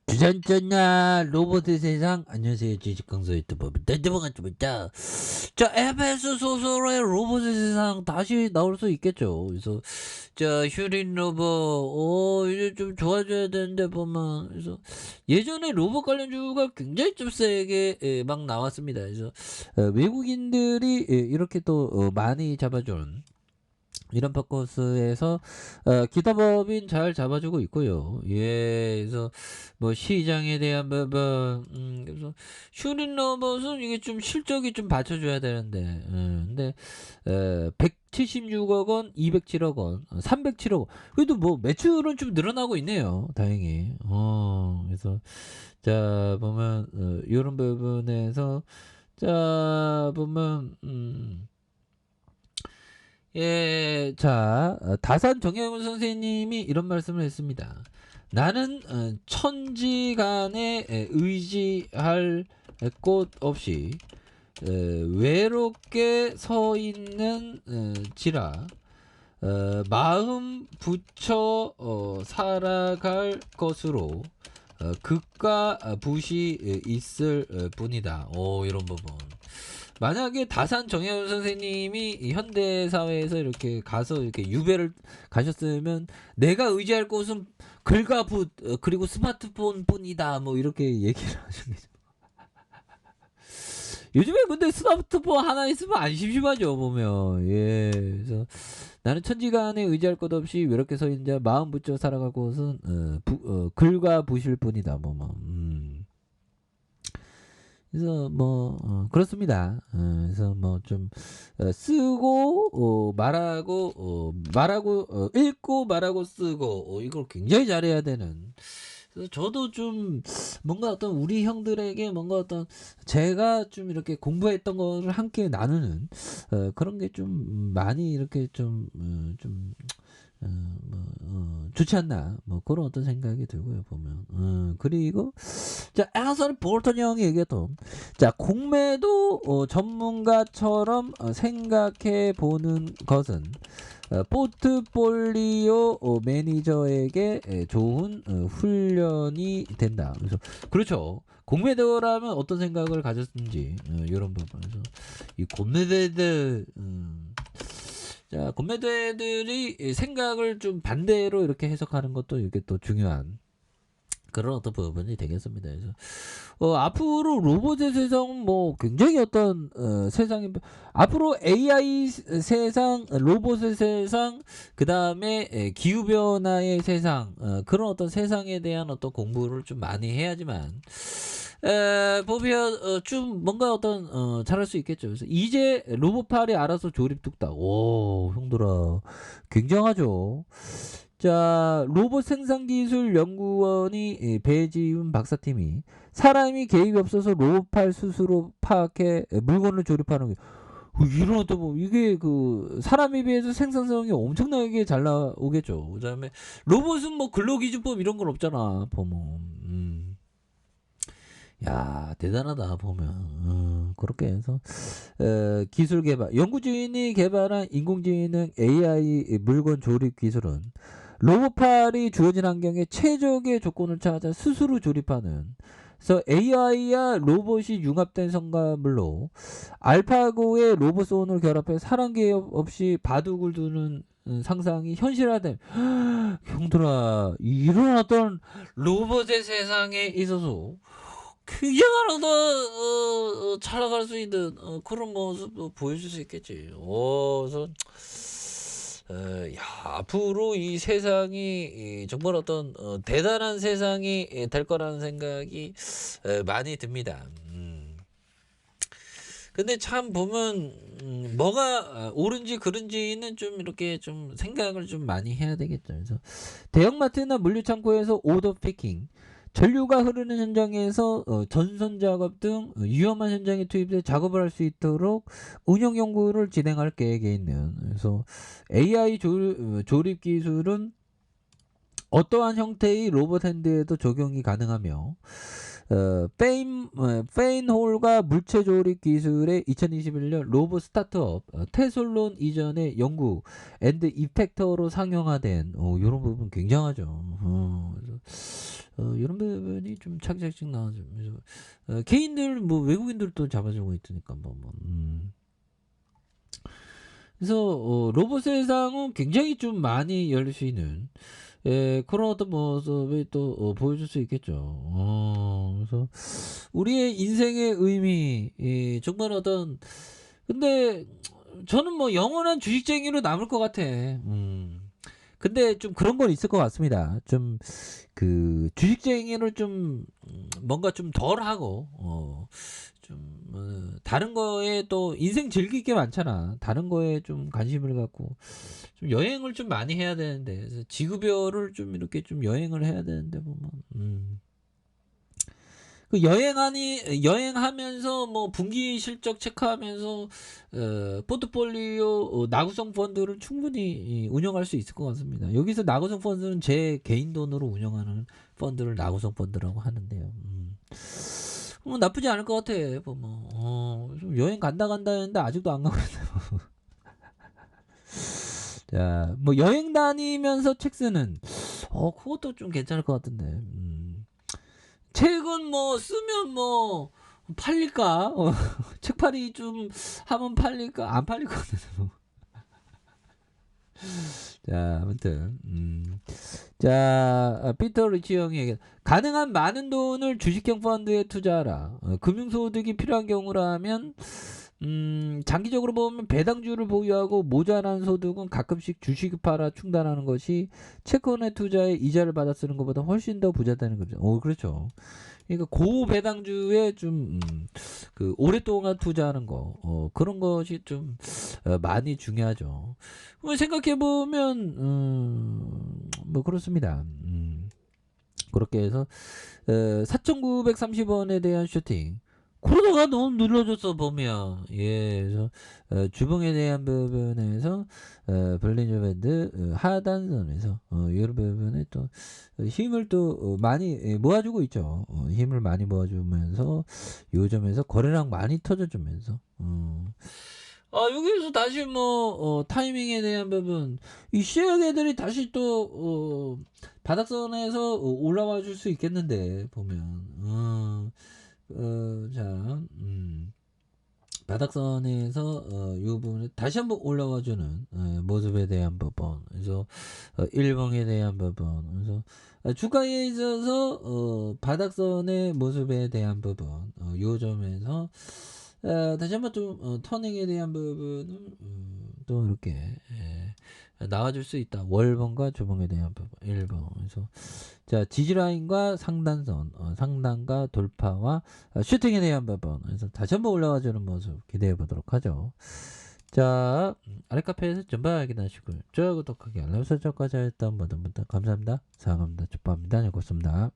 주전전야 로봇의 세상. 안녕하세요, 주식강사 유튜버 댄드버가 좀 있다. 자, 에베스 소설의 로봇의 세상 다시 나올 수 있겠죠. 그래서 자, 슈린 로봇 이제 좀 좋아져야 되는데 보면. 그래서 예전에 로봇 관련주가 굉장히 좀 세게 막 나왔습니다. 그래서 외국인들이 이렇게 또 많이 잡아준 이런 퍼커스에서 기타법인 잘 잡아주고 있고요. 예, 그래서 뭐 시장에 대한 부분, 그래서 슈린 로봇은 이게 좀 실적이 좀 받쳐줘야 되는데, 근데 176억 원, 207억 원, 307억 원. 그래도 뭐 매출은 좀 늘어나고 있네요. 다행히. 그래서 자 보면 이런 부분에서 자 보면 예, 자, 다산 정혜원 선생님이 이런 말씀을 했습니다. 나는 천지간에 의지할 곳 없이 외롭게 서 있는 지라 마음 붙여 살아갈 것으로 극과 bus이 있을 뿐이다. 오, 이런 부분. 만약에 다산 정혜원 선생님이 현대 사회에서 이렇게 가서 이렇게 유배를 가셨으면 내가 의지할 곳은 글과 붓 그리고 스마트폰 뿐이다, 뭐 이렇게 얘기를 하셨겠죠. 요즘에 근데 스마트폰 하나 있으면 안 심심하죠, 보면. 예, 그래서 나는 천지간에 의지할 것 없이 외롭게 서 있는 자 마음 붙여 살아갈 곳은 글과 붓일 뿐이다, 그래서 뭐 그렇습니다. 그래서 뭐 좀 쓰고 말하고 읽고 말하고 쓰고 이걸 굉장히 잘해야 되는. 그래서 저도 좀 뭔가 어떤 우리 형들에게 뭔가 어떤 제가 좀 이렇게 공부했던 거를 함께 나누는 그런 게 좀 많이 이렇게 좀 좋지 않나, 뭐 그런 어떤 생각이 들고요, 보면. 그리고 자, 앤서니 볼턴 형이 얘기했던 자, 공매도 전문가처럼 생각해 보는 것은 포트폴리오 매니저에게 좋은 훈련이 된다. 그래서 그렇죠. 공매도라면 어떤 생각을 가졌는지 이런 부분에서 이 공매도들 자, 공매도들이 생각을 좀 반대로 이렇게 해석하는 것도 이게 또 중요한 그런 어떤 부분이 되겠습니다. 그래서 앞으로 로봇의 세상은 뭐 굉장히 어떤 세상이 앞으로 AI 세상, 로봇의 세상, 그 다음에 기후 변화의 세상, 그런 어떤 세상에 대한 어떤 공부를 좀 많이 해야지만 보면 좀 뭔가 어떤 잘할 수 있겠죠. 그래서 이제 로봇팔이 알아서 조립 뚝딱. 오, 형들아, 굉장하죠. 자, 로봇 생산기술 연구원이 배지훈 박사팀이 사람이 개입이 없어서 로봇팔 스스로 파악해 물건을 조립하는 게 이런 어떤 뭐 이게 그 사람에 비해서 생산성이 엄청나게 잘 나오겠죠. 그다음에 로봇은 뭐 근로기준법 이런 건 없잖아. 보면 야, 대단하다 보면. 그렇게 해서 기술 개발 연구진이 개발한 인공지능 AI 물건 조립 기술은 로봇팔이 주어진 환경에 최적의 조건을 찾아 스스로 조립하는, 그래서 AI와 로봇이 융합된 성과물로 알파고의 로봇손을 결합해 사람 개입 없이 바둑을 두는 상상이 현실화된. 형들아, 이런 어떤 로봇의 세상에 있어서 굉장한 어떤 잘 나갈 수 있는 그런 모습도 보여줄 수 있겠지. 그래서 야, 앞으로 이 세상이 정말 어떤 대단한 세상이 될 거라는 생각이 많이 듭니다. 근데 참 보면 뭐가 옳은지 그른지는 좀 이렇게 좀 생각을 좀 많이 해야 되겠죠. 그래서 대형마트나 물류창고에서 오더 피킹, 전류가 흐르는 현장에서 전선 작업 등 위험한 현장에 투입돼 작업을 할 수 있도록 운영 연구를 진행할 계획에 있는. 그래서 AI 조립 기술은 어떠한 형태의 로봇 핸드에도 적용이 가능하며 페인홀과 물체 조립 기술의 2021년 로봇 스타트업 테솔론 이전의 연구 앤드 이펙터로 상용화된 이런 부분 굉장하죠. 이런 부분이 좀 차기작씩 나와죠. 그래서 개인들 뭐 외국인들도 잡아주고 있으니까 그래서 로봇 세상은 굉장히 좀 많이 열릴 수 있는 그런 어떤 모습을 또 보여줄 수 있겠죠. 그래서 우리의 인생의 의미, 정말 어떤 근데 저는 뭐 영원한 주식쟁이로 남을 것 같아. 근데 좀 그런 건 있을 것 같습니다. 좀 그 주식쟁이를 좀 뭔가 좀 덜 하고 좀 다른 거에 또 인생 즐길 게 많잖아. 다른 거에 좀 관심을 갖고 좀 여행을 좀 많이 해야 되는데 그래서 지구별을 좀 이렇게 좀 여행을 해야 되는데 보면 그 여행하면서 뭐 분기 실적 체크하면서 포트폴리오 나구성 펀드를 충분히 운영할 수 있을 것 같습니다. 여기서 나구성 펀드는 제 개인 돈으로 운영하는 펀드를 나구성 펀드라고 하는데요. 나쁘지 않을 것 같아. 좀 여행 간다 했는데 아직도 안 가고 있어요. 자, 뭐 여행 다니면서 책 쓰는 그것도 좀 괜찮을 것 같은데. 책은 뭐 쓰면 뭐 팔릴까? 책팔이 좀 하면 팔릴까? 안 팔릴 것 같아서. 자, 아무튼 자, 피터 리치 형이 얘기해 가능한 많은 돈을 주식형 펀드에 투자하라. 금융소득이 필요한 경우라면 장기적으로 보면 배당주를 보유하고 모자란 소득은 가끔씩 주식을 팔아 충당하는 것이 채권의 투자에 이자를 받아 쓰는 것보다 훨씬 더 부자 되는 거죠. 그렇죠. 그러니까 고배당주에 좀 그 오랫동안 투자하는 거 그런 것이 좀 많이 중요하죠. 생각해 보면 뭐 그렇습니다. 그렇게 해서 4,930원에 대한 슈팅 코로나가 너무 눌러줘서 보면 그래서 주봉에 대한 부분에서 볼린저 밴드 하단선에서 이런 부분에 또 힘을 또 많이 모아주고 있죠. 힘을 많이 모아주면서 요점에서 거래량 많이 터져주면서 여기서 다시 뭐 타이밍에 대한 부분 이 시약애들이 다시 또 바닥선에서 올라와 줄 수 있겠는데 보면 자 바닥선에서 이 부분을 다시 한번 올라와주는 모습에 대한 부분 그래서 일봉에 대한 부분 그래서 주가에 있어서 바닥선의 모습에 대한 부분 요 점에서 다시 한번 좀 터닝에 대한 부분은 또 이렇게 나와줄 수 있다. 월봉과 주봉에 대한 부분 1번 그래서 자 지지라인과 상단선 상단과 돌파와 슈팅에 대한 부분 그래서 다시 한번 올라와주는 모습 기대해 보도록 하죠. 자 아래 카페에서 전방 확인하시고요. 좋아요 구독하기 알람 설정까지 했던 모든 분들 감사합니다. 사랑합니다. 축복합니다. 고맙습니다.